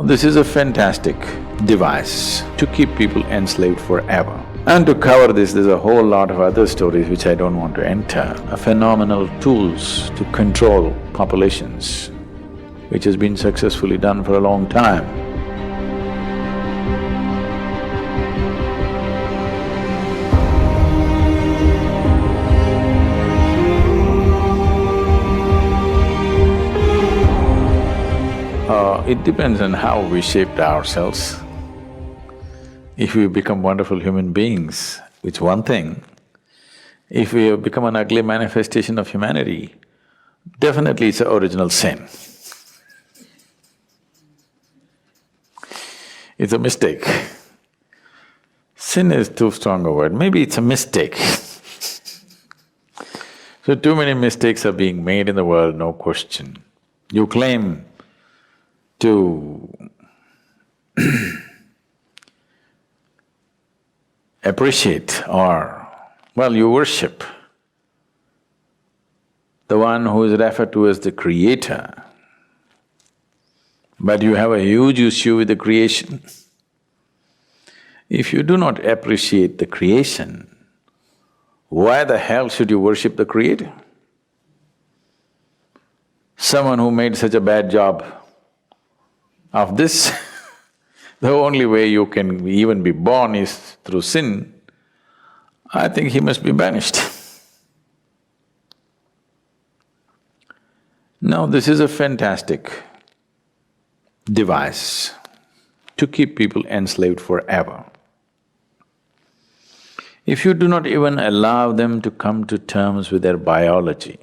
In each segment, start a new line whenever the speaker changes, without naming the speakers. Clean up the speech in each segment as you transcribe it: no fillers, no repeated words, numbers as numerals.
This is a fantastic device to keep people enslaved forever. And to cover this, there's a whole lot of other stories which I don't want to enter, phenomenal tools to control populations, which has been successfully done for a long time. It depends on how we shaped ourselves. If we become wonderful human beings, it's one thing. If we have become an ugly manifestation of humanity, definitely it's an original sin. It's a mistake. Sin is too strong a word, maybe it's a mistake. So too many mistakes are being made in the world, no question. You claim to appreciate or, well, you worship the one who is referred to as the creator, but you have a huge issue with the creation. If you do not appreciate the creation, why the hell should you worship the creator? Someone who made such a bad job of this, the only way you can even be born is through sin, I think he must be banished. Now, this is a fantastic device to keep people enslaved forever. If you do not even allow them to come to terms with their biology,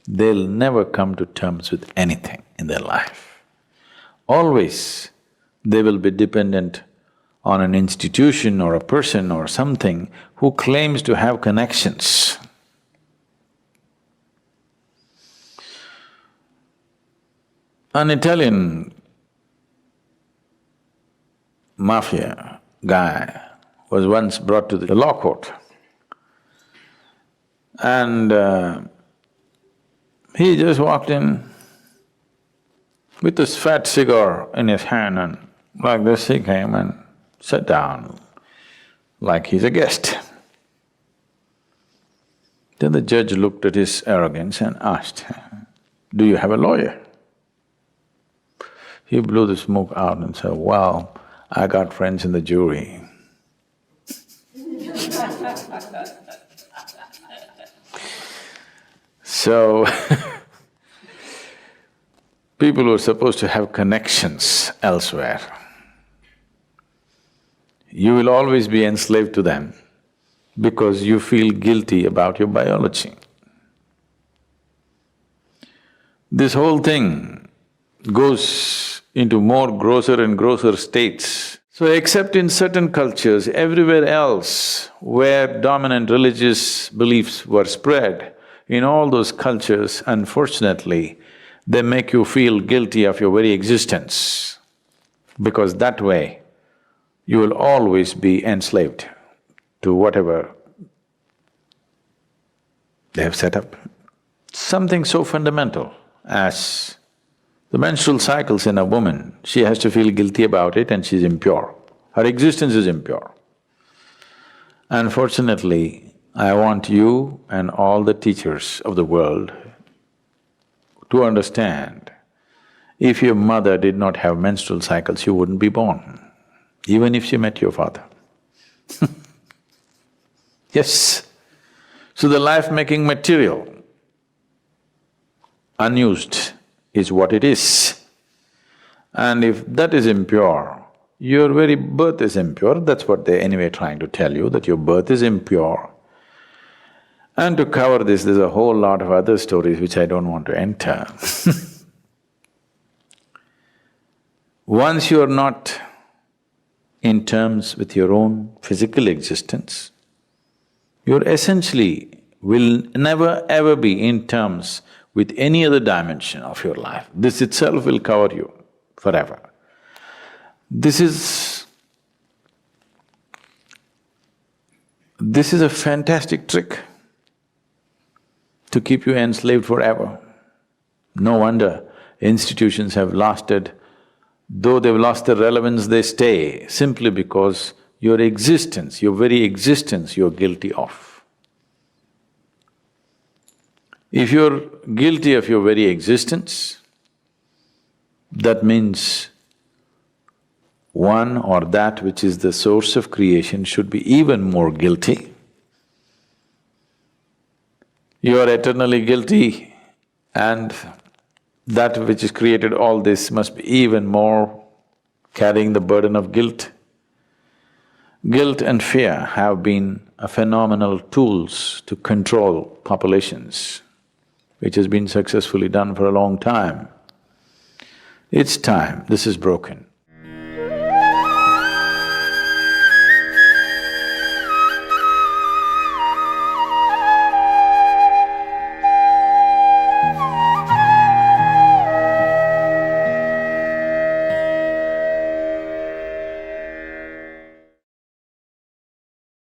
they'll never come to terms with anything in their life. Always they will be dependent on an institution or a person or something who claims to have connections. An Italian mafia guy was once brought to the law court and he just walked in with this fat cigar in his hand, and like this he came and sat down like he's a guest. Then the judge looked at his arrogance and asked, "Do you have a lawyer?" He blew the smoke out and said, "Well, I got friends in the jury." So people who are supposed to have connections elsewhere, you will always be enslaved to them because you feel guilty about your biology. This whole thing goes into more grosser and grosser states. So except in certain cultures, everywhere else where dominant religious beliefs were spread, in all those cultures, unfortunately, they make you feel guilty of your very existence, because that way you will always be enslaved to whatever they have set up. Something so fundamental as the menstrual cycles in a woman, she has to feel guilty about it and she's impure. Her existence is impure. Unfortunately, I want you and all the teachers of the world to understand, if your mother did not have menstrual cycles, you wouldn't be born, even if she met your father. Yes. So the life-making material, unused, is what it is. And if that is impure, your very birth is impure, that's what they're anyway trying to tell you, that your birth is impure. And to cover this, there's a whole lot of other stories which I don't want to enter. Once you are not in terms with your own physical existence, you essentially will never ever be in terms with any other dimension of your life. This itself will cover you forever. This is a fantastic trick to keep you enslaved forever. No wonder institutions have lasted Though they've lost their relevance, they stay simply because your existence, your very existence, you're guilty of. If you're guilty of your very existence, that means one or that which is the source of creation should be even more guilty. You are eternally guilty, and that which has created all this must be even more carrying the burden of guilt. Guilt and fear have been a phenomenal tools to control populations, which has been successfully done for a long time. It's time this is broken.